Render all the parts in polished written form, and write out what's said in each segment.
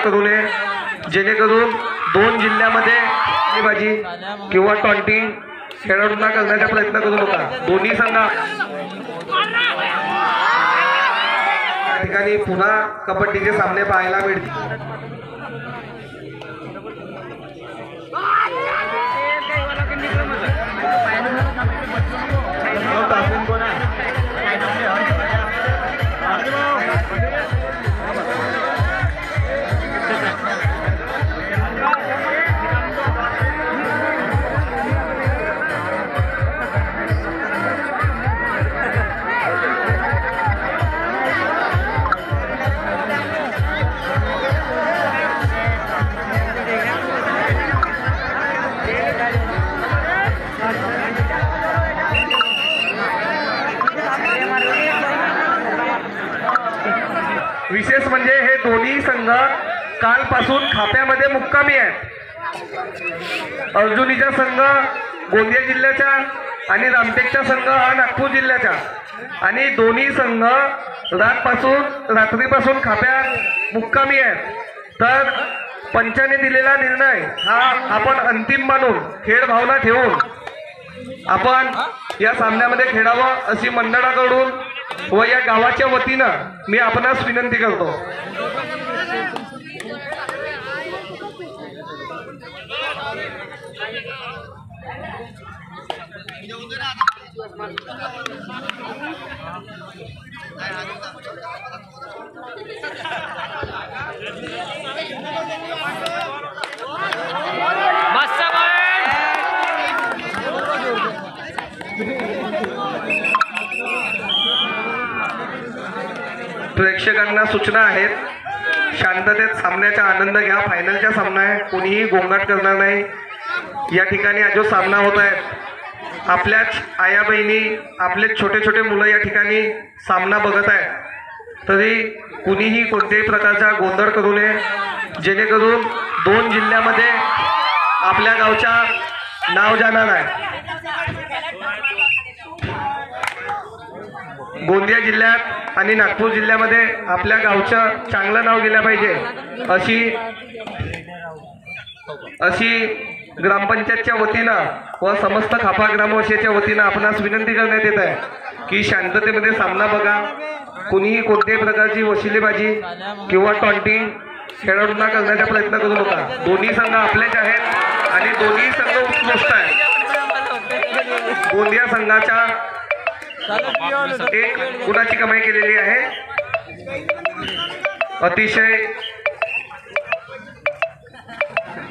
करू नये, जेणेकरून 2 जिल्ह्यामध्ये बाजी किंवा टॉन्टिंग खेळाडूंना करण्याचा प्रयत्न करू नका। दोन्ही संघ या ठिकाणी पुन्हा कबड्डीचे सामने पाहायला मिळतील। विशेष म्हणजे हे दोन्ही संघ कालपासून खाप्यामध्ये मुक्कामी आहेत। अर्जुनीचा संघ गोंदिया जिल्ह्याचा आणि रामटेकचा संघ हा नागपूर जिल्ह्याचा, आणि दोन्ही संघ रात्रीपासून खाप्यात मुक्कामी आहेत। तर पंचाने दिलेला निर्णय हा आपण अंतिम मानून खेळ भावना ठेवून आपण या सामन्यामध्ये खेळावं अशी मंडळाकडून व या गावाच्या वतीनं मी आपणास विनंती करतो। प्रेक्षकांना सूचना आहेत, शांततेत सामन्याचा आनंद घ्या। फायनलचा सामना आहे, कोणीही गोंगाट करणार नाही। या ठिकाणी जो सामना होत आहे, आपल्याच आया बहिणी, आपले छोटे छोटे मुलं या ठिकाणी सामना बघत आहेत। तरी कुणीही कोणत्याही प्रकारचा गोंधळ करू नये, जेणेकरून 2 जिल्ह्यामध्ये आपल्या गावचा नाव जाणार आहे। गोंदिया जिल्ह्यात आणि नागपूर जिल्ह्यामध्ये आपल्या गावचं चांगलं नाव गेलं पाहिजे अशी ग्रामपंचायतच्या वतीनं व समस्त खापा ग्रामवासीच्या वतीनं आपणास विनंती करण्यात येत आहे की शांततेमध्ये सामना बघा। कुणीही कोणत्याही प्रकारची वशिलेबाजी किंवा टॉन्टिंग खेळाडूंना करण्याचा प्रयत्न करू नका। दोन्ही संघ आपलेच आहेत आणि दोन्ही संघ उत्कृष्ट आहेत। गोंदिया संघाच्या 1 गुणाची कमाई केलेली आहे। अतिशय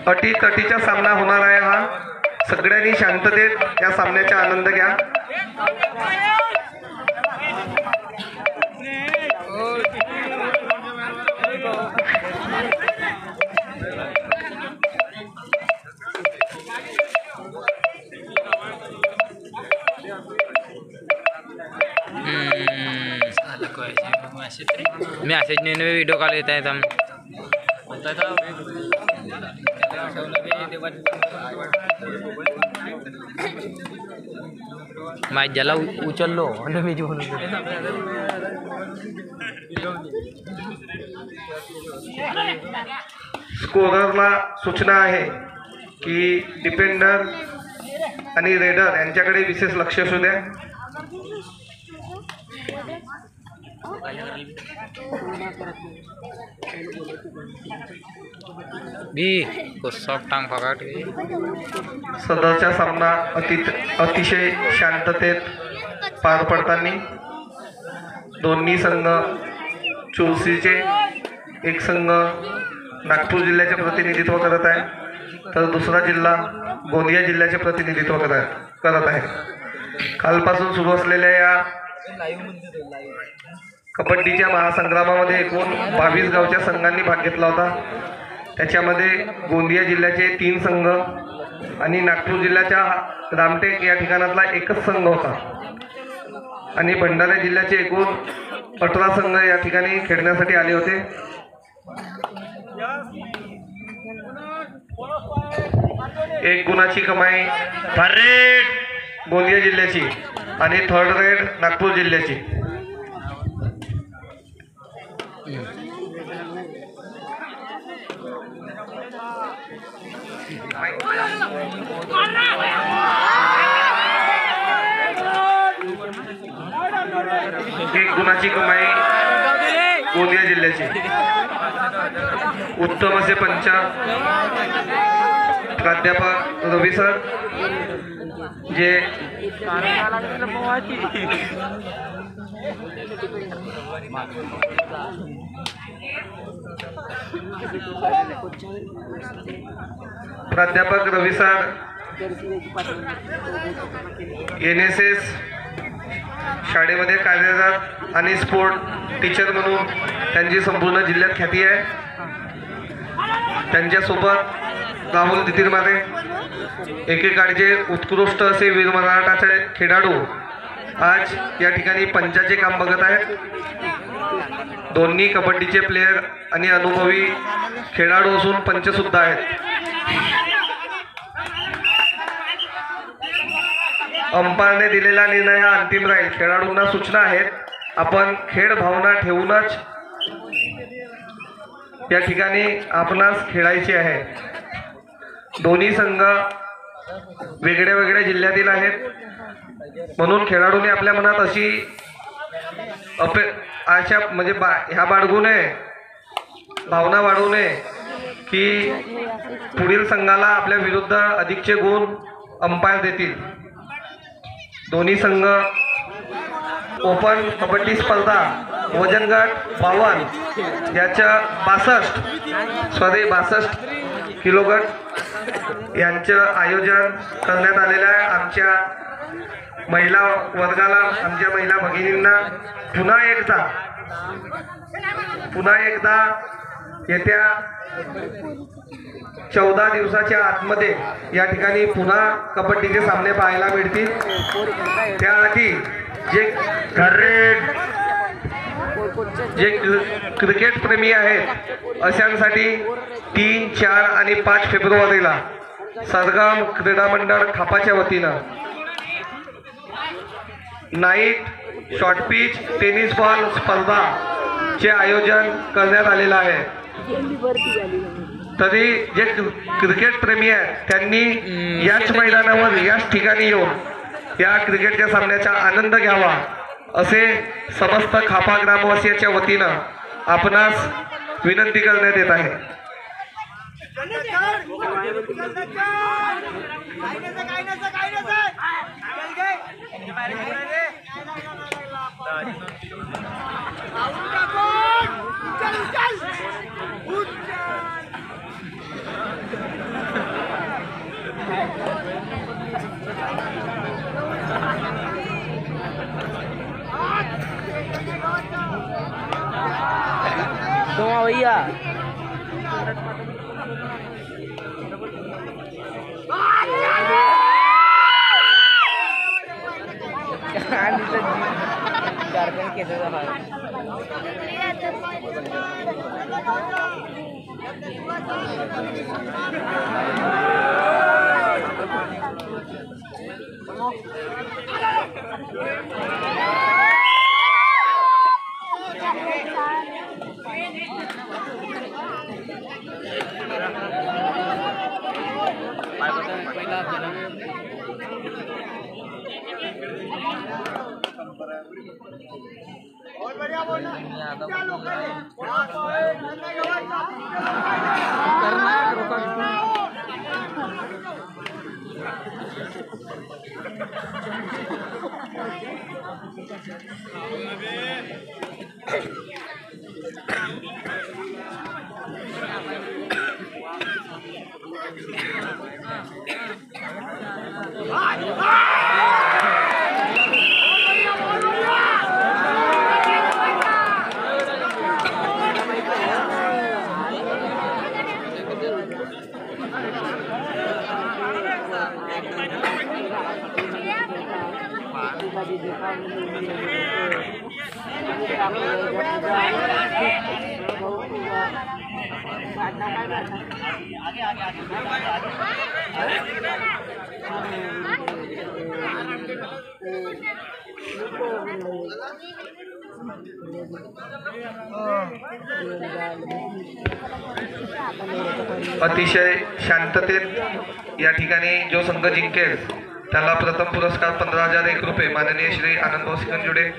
अटीतटीचा सामना होणार आहे हा। सगळ्यांनी शांततेत या सामन्याचा आनंद घ्या। मैसेज नहीं वीडियो कॉल येता है मैं जला उचललो आणि मी जीवन स्कोररला सूचना आहे की डिफेंडर आणि रेडर यांच्याकडे विशेष लक्ष असू द्या। सदरचा सामना अतिशय शांततेत पार पडताना दोन्ही संघ चोरसीचे, एक संघ नागपूर जिल्ह्याचे प्रतिनिधित्व करत आहे, तर दुसरा जिल्हा गोंदिया जिल्ह्याचे प्रतिनिधित्व करत आहे। कालपासून सुरू असलेल्या या कबड्डीच्या महासंग्रामामध्ये एकूण 22 गावच्या संघांनी भाग घेतला होता। त्याच्यामध्ये गोंदिया जिल्ह्याचे 3 संघ आणि नागपूर जिल्ह्याच्या रामटेक या ठिकाणातला एकच संघ होता, आणि भंडारा जिल्ह्याचे एकूण 18 संघ या ठिकाणी खेळण्यासाठी आले होते। एक गुणाची कमाई थर्ड रेड गोंदिया जिल्ह्याची आणि थर्ड रेड नागपूर जिल्ह्याची। एक गुणाची कमाई गोंदिया जिल्ह्याची. उत्तम असे पंच प्राध्यापक रवी सर, जे प्राध्यापक रवी सर NSS शाळेमध्ये कार्यरत आणि स्पोर्ट टीचर म्हणून त्यांची संपूर्ण जिल्ह्यात ख्याती आहे. त्यांच्यासोबत राहुल तितीरमाने, एकेकाळचे उत्कृष्ट असे वीर मराठाचे खेळाडू आज या ठिकाणी पंचाचे काम बघत आहेत. दोन्ही कबड्डीचे प्लेयर आणि अनुभवी खेळाडू असून पंच सुद्धा आहेत. अंपायरने दिलेला निर्णय हा अंतिम राहील. खेळाडूंना सूचना आहेत, आपण खेळ भावना ठेवूनच या ठिकाणी आपणास खेळायचे आहे. दोन्ही संघ वेगळ्या वेगळ्या जिल्ह्यातील आहेत, म्हणून खेळाडूंनी आपल्या मनात अशी आशा म्हणजे ह्या बाळगू नये, भावना वाढवू नये की पुढील संघाला आपल्या विरुद्ध अधिकचे गुण अंपायर देतील. दोन्ही संघ ओपन कबड्डी स्पर्धा वजन गट 52 याच्या 62 किलो गट यांचं आयोजन करण्यात आलेलं आहे. आमच्या महिला वर्गाला, आमच्या महिला भगिनींना पुन्हा एकदा येत्या 14 दिवसाच्या आतमध्ये या ठिकाणी पुन्हा कबड्डीचे सामने पाहायला मिळतील. त्याआधी जे क्रिकेट प्रेमी आहेत अशांसाठी 3, 4 आणि 5 फेब्रुवारीला सरगम क्रीडा मंडळ खापाच्या वतीनं night short pitch tennis ball स्पर्धाचे आयोजन करण्यात आलेलं आहे. तरी जे क्रिकेट प्रेमी आहेत त्यांनी याच मैदानावर याच ठिकाणी येऊन या क्रिकेटच्या सामन्याचा आनंद घ्यावा असे समस्त खापा ग्रामवासियाच्या वतीनं आपणास विनंती करण्यात येत आहे. भैया अतिशय शांततेत या ठिकाणी जो संघ जिंकेल त्याला प्रथम पुरस्कार 15,001 रुपये माननीय श्री आनंदभाऊ सिकंजुडे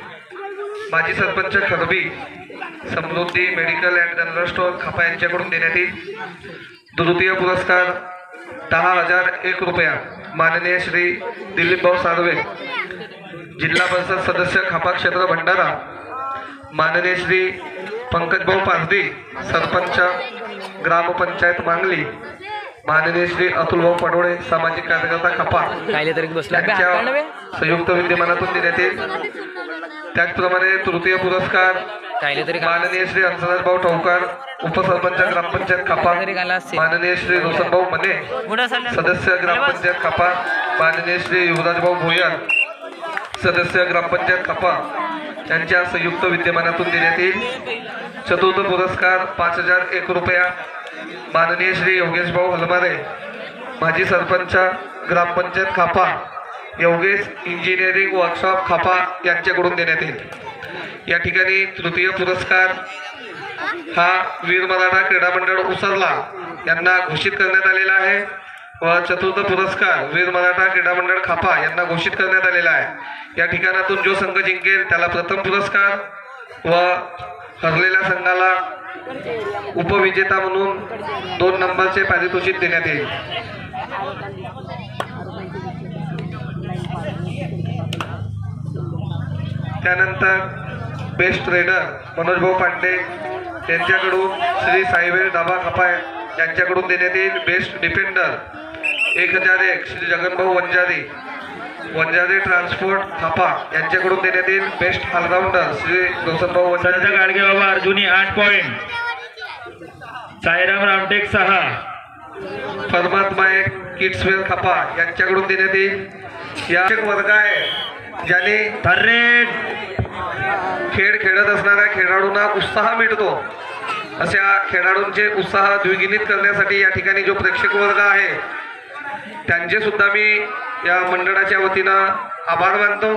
माजी सरपंच खरबी समृद्धी मेडिकल अँड जनरल स्टोअर खापा यांच्याकडून देण्यात येईल. द्वितीय पुरस्कार 10,001 रुपया माननीय श्री दिलीपभाऊ साळवे जिल्हा परिषद सदस्य खापा क्षेत्र भंडारा माननीय श्री पंकजभाऊ पारधी सरपंच ग्रामपंचायत मांगली माननीय श्री अतुलभाऊ पडोळे सामाजिक कार्यकर्ता खापा कायले तरी बसला यांच्या संयुक्त विद्यमानातून देण्यात येईल. त्याचप्रमाणे तृतीय पुरस्कार कायले तरी माननीय श्री हंसराजभाऊ ठोकर उपसरपंच ग्रामपंचायत खापा माननीय श्री रोशनभाऊ मने सदस्य ग्रामपंचायत खापा माननीय श्री युवराजभाऊ भोयर सदस्य ग्रामपंचायत खापा यांच्या संयुक्त विद्यमानातून देण्यात येईल. चतुर्थ पुरस्कार 5,001 रुपया माननीय श्री योगेशभाऊ हलमारे माजी सरपंच ग्रामपंचायत खापा योगेश इंजिनिअरिंग वर्कशॉप खापा यांच्याकडून देण्यात येईल. या ठिकाणी तृतीय पुरस्कार हा वीर मराठा क्रीडा मंडळ उसरला यांना घोषित करण्यात आलेला आहे व चतुर्थ पुरस्कार वीर मराठा क्रीडा मंडळ खापा यांना घोषित करण्यात आलेला आहे. या ठिकाणातून जो संघ जिंकेल त्याला प्रथम पुरस्कार व हरलेल्या संघाला उपविजेता म्हणून 2 नंबरचे पारितोषिक देण्यात येईल. त्यानंतर बेस्ट रेडर मनोजभाऊ पांडे यांच्याकडून श्री साईवेळ दाबा खापा यांच्याकडून देण्यात येईल. बेस्ट डिफेंडर 1001 श्री जगनभाऊ वंजारी ट्रान्सपोर्ट खापा यांच्याकडून देण्यात येईल. बेस्ट ऑलराऊंडर श्री रोशनभाऊ संजय गाडगे बाबा अर्जुनी 8 पॉइंट साईराम रामटेक 6 परमात्मा एक किड्सवेअर खापा यांच्याकडून देण्यात येईल. या एक वर्ग आहे ज्याने थर्रेड खेळ खेळत असणाऱ्या खेळाडूंना उत्साह मिळतो. अशा खेळाडूंचे उत्साह द्विगुणित करण्यासाठी या ठिकाणी जो प्रेक्षक वर्ग आहे त्यांचे सुद्धा मी या मंडळाच्या वतीनं आभार मानतो.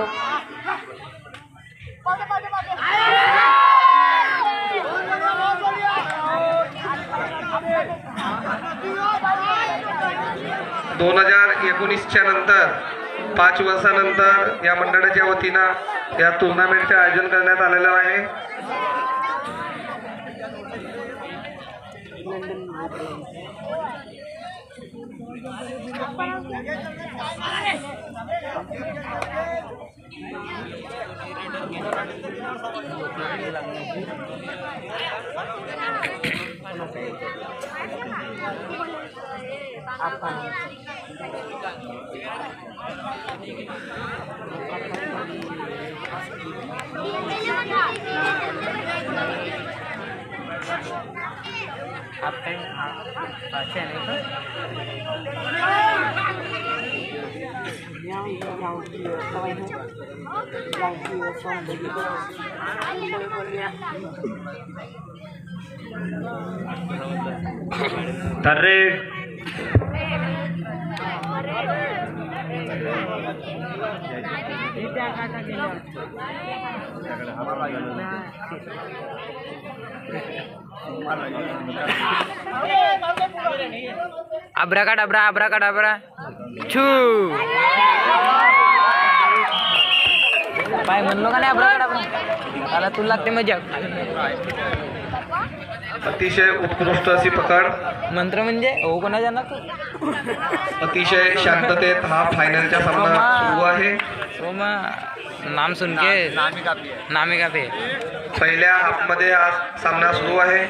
दोन 2019च्या नंतर 5 वर्षानंतर या मंडळाच्या वतीनं या टुर्नामेंटचे आयोजन करण्यात आलेलं आहे. थर्रेड अब्रा का डबरा छू काय म्हणलो का नाही अब्रा का डबरा आला तुला लागते मजा. अतिशय उत्कृष्ट अशी पकड मंत्र म्हणजे हो कोणाच्या ना अतिशय शांततेत हा फायनलचा सामना सुरू आहे. सोमा नाम सुन के नामी का पे पहिल्या हाफमध्ये हा सामना सुरू आहे.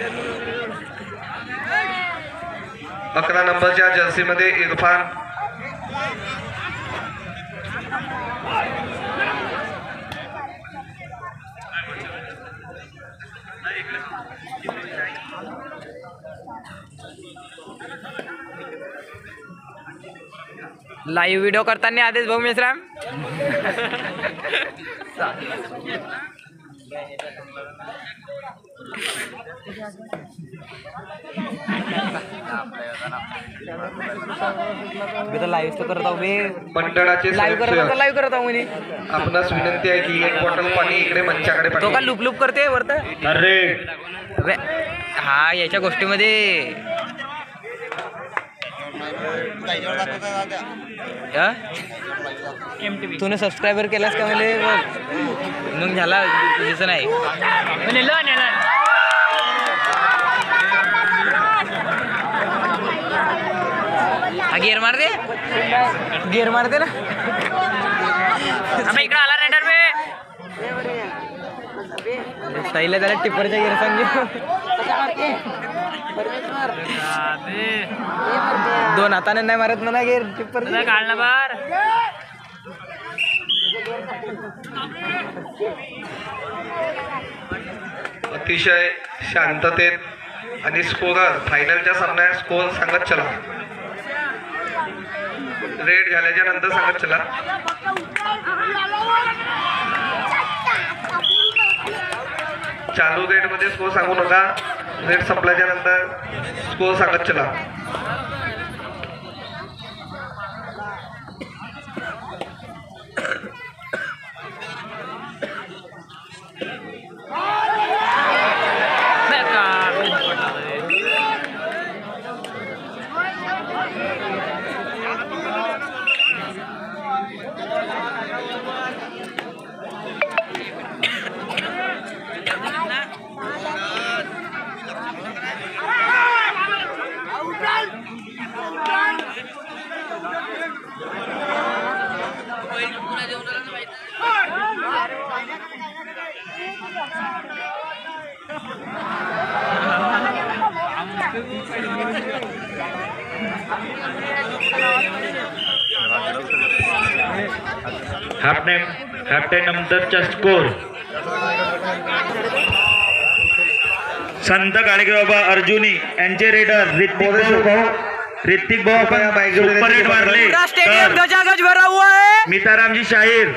11 नंबरच्या जर्सीमध्ये इरफान लाईव्ह व्हिडिओ करताना आदेश भाऊ मिश्राम लाईव्ह तो करत आहो बे, मंडळाचे लाईव्ह सदस्य लाईव्ह करत आहो म्हणे. आपणास विनंती आहे की एक बॉटल पाणी इकडे मंचाकडे तो का पाठवा. लूप लूप करते वरत. रेड हा याच्या गोष्टीमध्ये तूने सबस्क्रायबर केलास का मला मग झाला तुझं नाही. हा गिअर मारते, गिअर मारते ना. इकडे आला रेडर बे साईला त्याला टिप्परच्या गिअर सांगे. दोन हाताने नाही मारत म्हणा गिअर टिप्पर काढला बार. अतिशय शांततेत आणि स्कोर फायनलच्या सामन्यात स्कोर सांगत चला. रेड झाल्याच्या नंतर सांगत चला. चालू रेड मध्ये स्कोर सांगू नका. रेड संपल्याच्या नंतर स्कोर सांगत चला. हाफ टाइम नंतरचा स्कोर संत गाडगेबाबा अर्जुनी यांचे रेडर ऋतिक भाऊ सुपर रेड मारले. स्टेडियम गजागज भरा हुआ है. मितारामजी शाहीर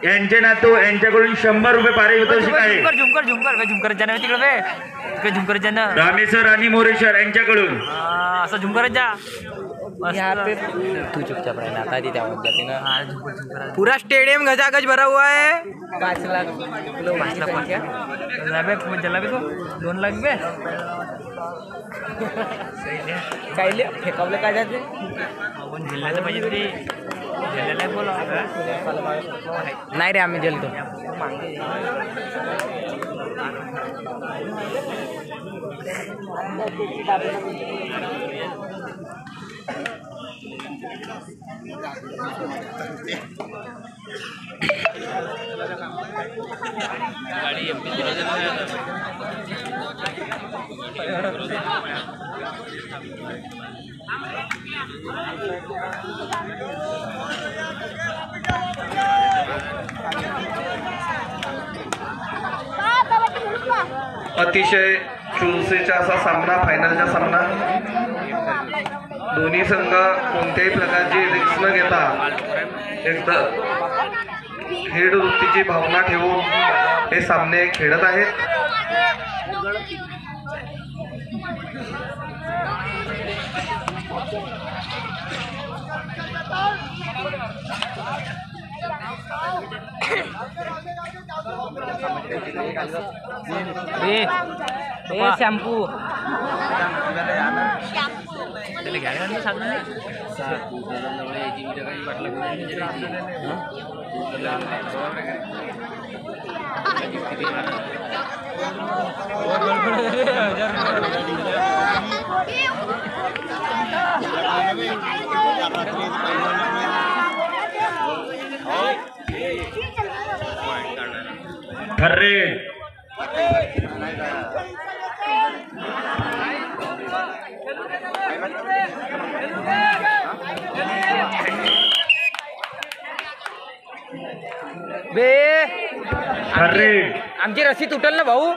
यांचे नातू यांच्याकडून 100 रुपये पारितोषिक आहे. झुमकर झुमकर झुमकर जाणार तिकडे झुमकर जाणार. रामेश्वर आणि मोरेश्वर यांच्याकडून असं झुमकर जा. तू चुपचाप राहिला आता ती त्यामध्ये जाते ना. पूरा स्टेडियम गजागज भरा हुआ है. 5 लाख 5 लाख जला को 2 लाख बे काय फेकावलं काय जाते आपण झेलायला पाहिजे ते झेलायला बोला नाही रे आम्ही झेलतो. अतिशय चुरशीचा असा सामना, फायनलचा सामना. दोन्ही संघ कोणत्याही प्रकारची रिस्क न घेता एकदम खेळ वृत्तीची भावना ठेवून हे सामने खेळत आहेत. शॅम्पू ठर्रे बे ठर्रे आमची रस्सी तुटल ना भाऊ.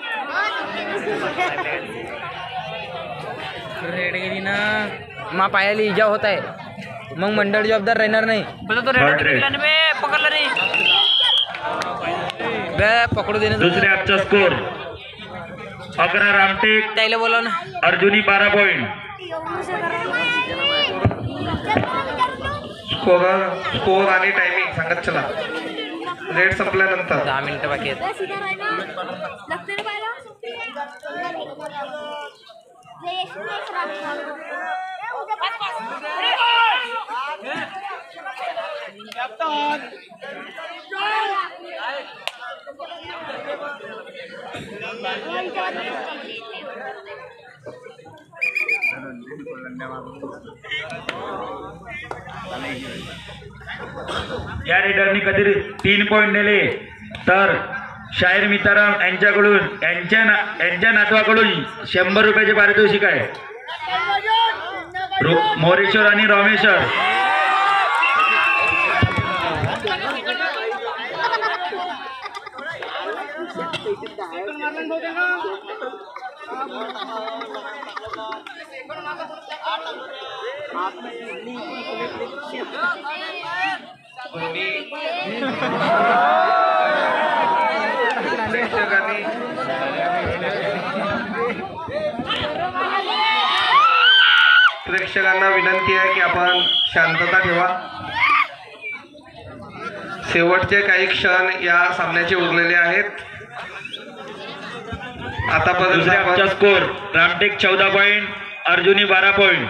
रेड गेली ना मा पायाला इजा होत आहे मग मंडळ जबाबदार राहणार नाही. पकडला नाही बे पकडू देणे. दुसरे आजचा स्कोर 11 रामटेक, त्याला बोलव ना. अर्जुनी 12 पॉईंट. स्कोर आणि टायमिंग सांगत चला. रेड संपल्यानंतर 10 मिनिटं बाकी आहेत. या रेडरनी कधी 3 पॉईंट नेले तर शाहीर मिताराम यांच्याकडून यांच्या नातवाकडून 100 रुपयाचे पारितोषिक आहे. मोरेश्वर आणि रामेश्वर. प्रेक्षकांना विनंती आहे की आपण शांतता ठेवा. शेवटचे काही क्षण या सामन्याचे उरलेले आहेत. आतापर्यंत दुसऱ्या आमचा score Ramtek 14 point, Arjuni 12 point.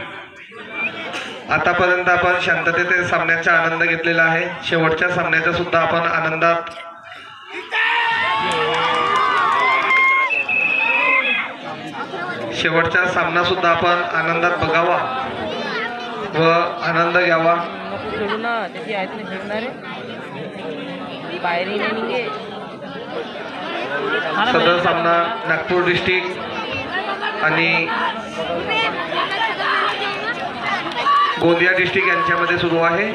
आतापर्यंत आपण शांततेत सामन्याचा आनंद घेतलेला आहे. शेवटच्या सामन्याचा सुद्धा आपण आनंदात शेवटचा सामना सुद्धा आपण आनंदात बघावा व आनंद घ्यावा. सोडू ना, त्याची आहेत ना शिकणारे पायरी नाही निघे. सदर सामना नागपूर डिस्ट्रिक्ट आणि गोंदिया डिस्ट्रिक्ट यांच्यामध्ये सुरू आहे.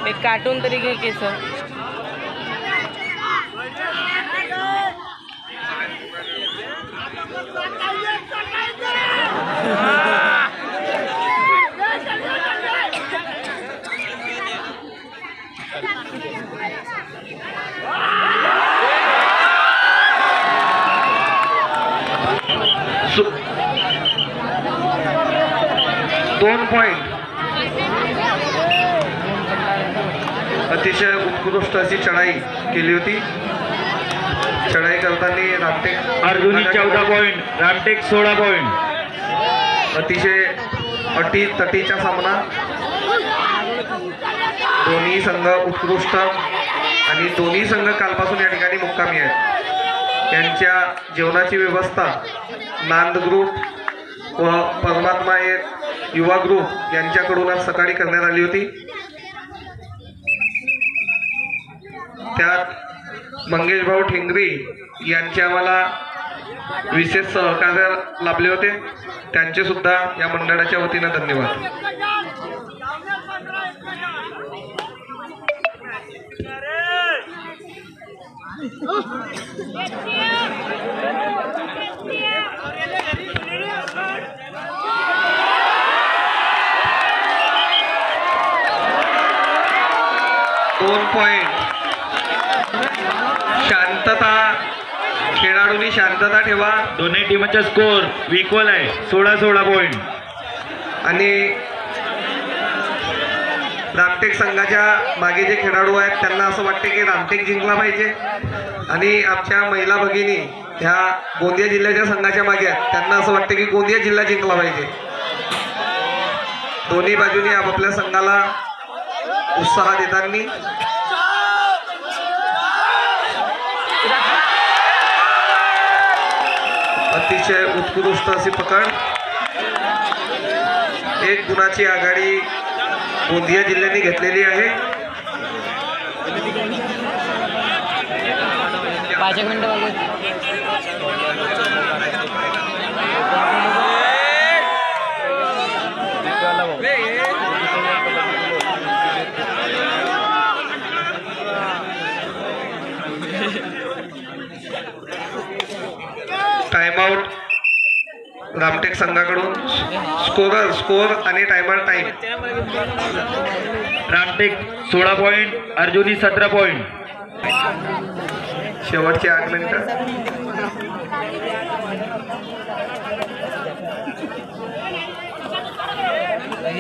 एक कार्टून तरी घे केस. दोन पॉइंट. अतिशय उत्कृष्ट अशी चढाई केली होती. चढाई करताना रामटेक अर्जुनी 14 पॉईंट, रामटेक 16 पॉईंट. अतिशय अटीतटीचा सामना. दोन्ही संघ उत्कृष्ट आणि दोन्ही संघ कालपासून या ठिकाणी मुक्कामी आहेत. यांच्या जेवणाची व्यवस्था नांद ग्रुप व परमात्मा युवा ग्रुप यांच्याकडूनच सकाळी करण्यात आली होती. त्यात मंगेश भाऊ ठेंगरी यांचे आम्हाला विशेष सहकार्य लाभले होते. त्यांचे सुद्धा या मंडळाच्या वतीनं धन्यवाद. दोन पॉइंट. शांतता. खेळाडूंनी शांतता ठेवा. दोन्ही टीमचा स्कोर इक्वल आहे 16-16 पॉईंट. आणि रामटेक संघाच्या मागे जे खेळाडू आहेत त्यांना असं वाटते की रामटेक जिंकला पाहिजे आणि आमच्या महिला भगिनी ह्या गोंदिया जिल्ह्याच्या संघाच्या मागे आहेत त्यांना असं वाटते की गोंदिया जिल्हा जिंकला पाहिजे. दोन्ही बाजूनी आपापल्या संघाला उत्साह देताना अतिशय उत्कृष्ट अशी पकड. 1 गुणाची आघाडी गोंदिया जिल्ह्याने घेतलेली आहे. 5 मिनिटं टाइमआउट रामटेक संघाकडून. स्कोर स्कोर आणि timer time. Ramtek 16 point, Arjuni 17 point. शेवटचे 8 मिनिटं.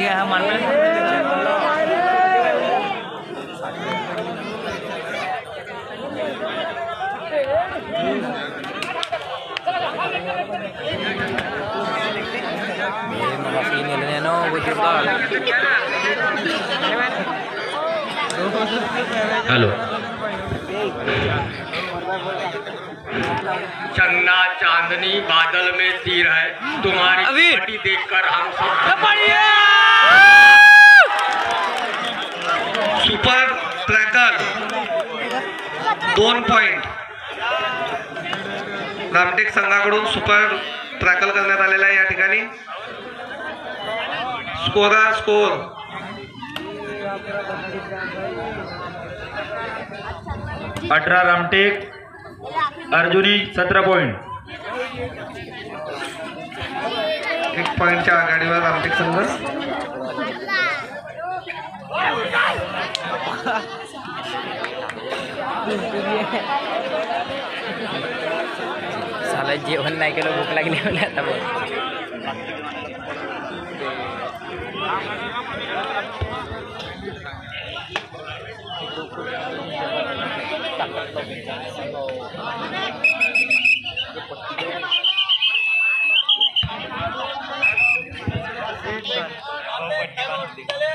हा मानला हॅलो. चन्ना चांदनी बादल में तीर है तुम्हारी अभी। पार्टी देखकर हम सब सुपर ट्रॅकर 2 पॉइंट. रामटेक संघाकडून सुपर ट्रॅकल करण्यात आलेला आहे या ठिकाणी. Score 18 Ramtek, Arjuni 17 point. 1 पॉइंटच्या आघाडीवर रामटेक संघ. साला जेवण नाही केलं, भूक लागली मला आता बघ.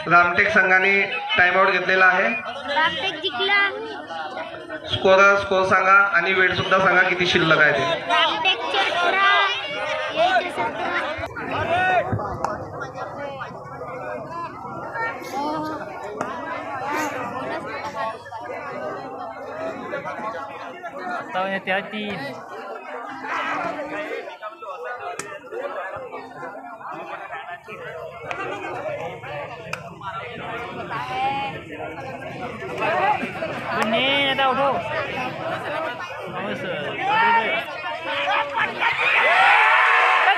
रामटेक संघाने टाइमआउट घेतलेला आहे. रामटेक जिंकला. स्कोर सांगा आणि वेळ सुद्धा सांगा किती शिल्लक आहे ते. रामटेकचे 18, याचे 17. आता त्या 3 आता उठो.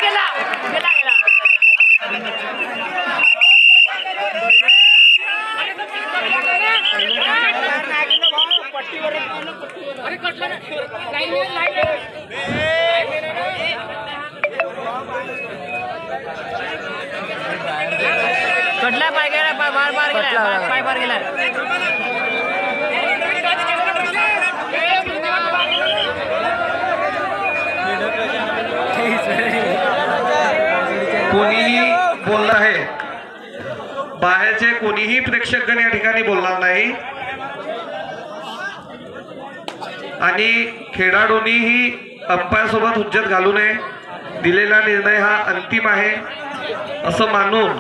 गेला गेला गेला. कटला पाय गेला, पाय बार गेला, पाय बार गेला. कोणीही बोलणार आहे, बाहेरचे कोणीही प्रेक्षकगण या ठिकाणी बोलणार नाही आणि खेळाडूंनीही अंपायर सोबत हुज्जत घालू नये. दिलेला निर्णय हा अंतिम आहे असं मानून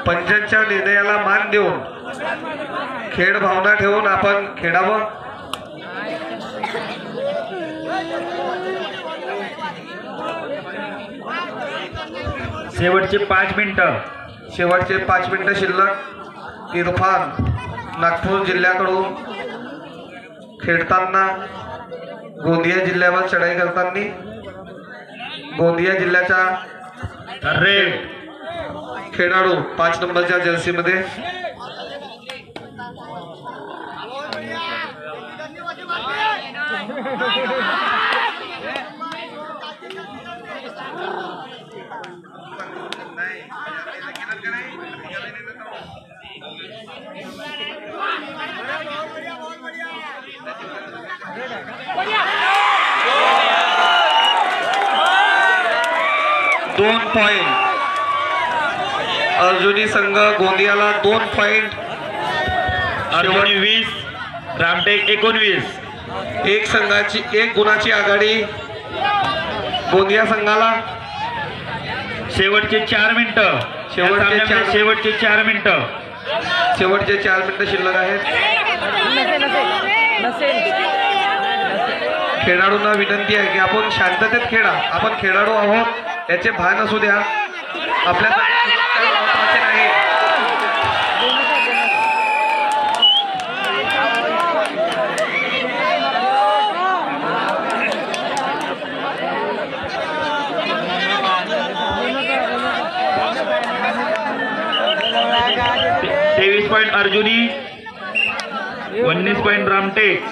पंचांच्या निर्णयाला मान देऊन खेळ भावना ठेवून आपण खेळावं. शेवटचे 5 मिनिटं. शेवटचे 5 मिनिटं शिल्लक. इरफान नागपूर जिल्ह्याकडून खेळताना गोंदिया जिल्ह्यावर चढाई करताना गोंदिया जिल्ह्याच्या रेड खेळाडू 5 नंबरच्या जर्सीमध्ये. दोन पॉइंट. अर्जुनी संघ गोंदियाला 2 पॉइंट. अर्जुनी 20, रामटेक 19. एक गुणाची आघाडी गोंदिया संघाला. शेवटचे 4 मिनिटं. शेवटचे 4 मिनिटं. शेवटचे 4 मिनिटं शिल्लक आहेत. खेळाडूंना विनंती आहे की आपण शांततेत खेळा. आपण खेळाडू आहोत याचे भान असू द्या. आपल्यासाठी महत्त्वाचे नाही. Point Arjuni, 19 point Ramtek.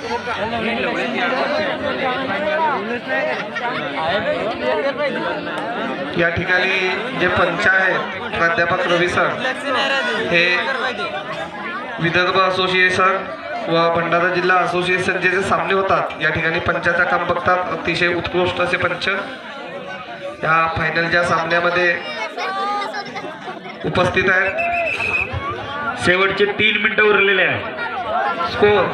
या ठिकाणी जे पंच आहेत प्राध्यापक रवी सर हे विदर्भ असोसिएशन व भंडारा जिल्हा असोसिएशनचे जे सामने होतात या ठिकाणी पंचाचा काम बघतात. अतिशय उत्कृष्ट असे पंच या फायनलच्या सामन्यामध्ये उपस्थित आहेत. शेवटचे 3 मिनिटं उरलेले आहेत. Score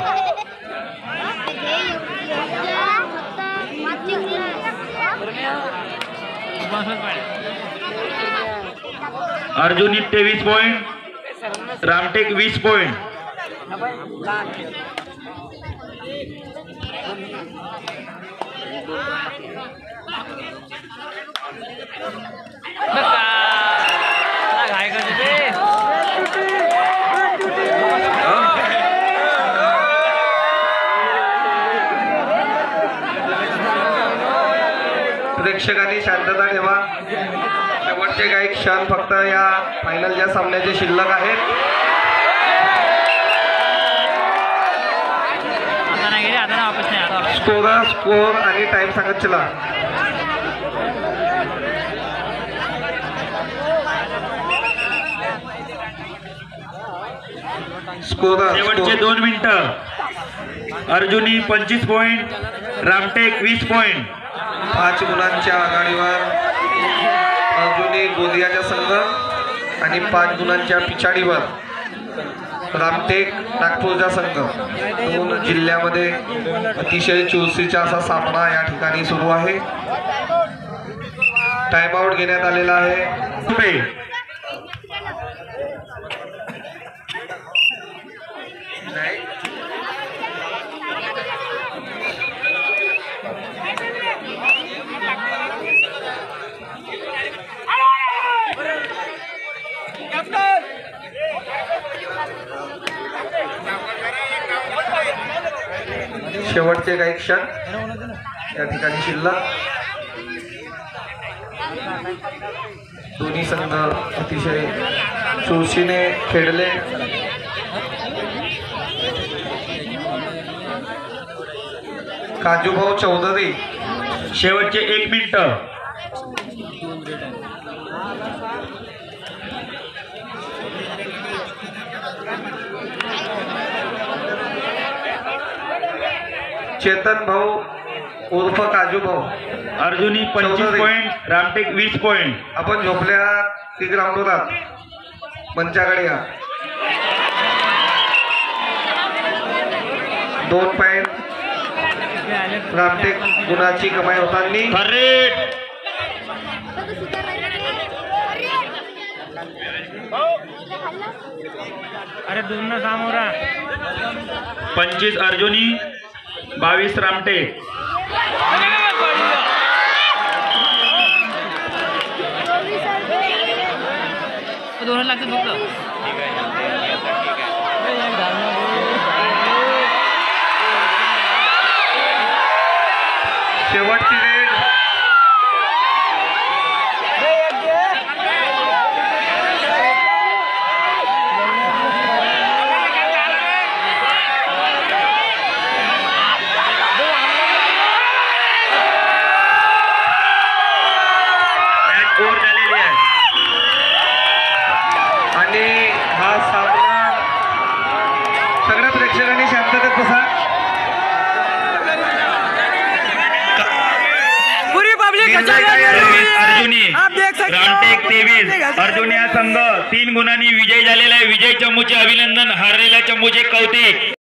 Arjuni 23 point, Ramtek 20 point. काय करते ते प्रेक्षकांनी शांतता ठेवा. शेवटचे काही क्षण फक्त या फायनलच्या सामन्याचे शिल्लक आहेत. आता नाही गेले, आता वापस नाही. आता स्कोर आणि टाइम सांगत चला. शेवटचे 2 मिनिटं. Arjuni 25 point, Ramtek 20 point. 5 गुणांच्या आघाडीवर अर्जुनी गोंदियाचा संघ आणि 5 गुणांच्या पिछाडीवर रामटेक नागपूरचा संघ. 2 जिल्ह्यामध्ये अतिशय चुरशीचा असा सामना या ठिकाणी सुरू आहे. टाइमआउट घेण्यात आलेला आहे. शेवटचे काही क्षण या ठिकाणी शिल्लक. दोन्ही संघ अतिशय चुरशीने खेळले. काजूभाऊ चौधरी शेवटचे 1 मिनिट. चेतन भाऊ उर्फ काजू भाऊ. Arjuni 25 point, Ramtek 20 point. आपण झोपल्या ती ग्राउंडवर आहात. मंचाकडे या. 2 पॉईंट रामटेक गुणाची कमाई होताना. खरे अरे दोन सामोरा 25 अर्जुनी, 22 रामटेक. दोन लागतात फक्त. शेवटची रेड. ओव्हर झालेली आहे. आणि हा सामना सगळ्या प्रेक्षकांनी शांततेत बसा. पूरी पब्लिक अर्जुनी रामटेक 23. अर्जुनी हा संघ 3 गुणांनी विजयी झालेला आहे. विजय चमूचे अभिनंदन, हारलेल्या चमूचे कौतिक.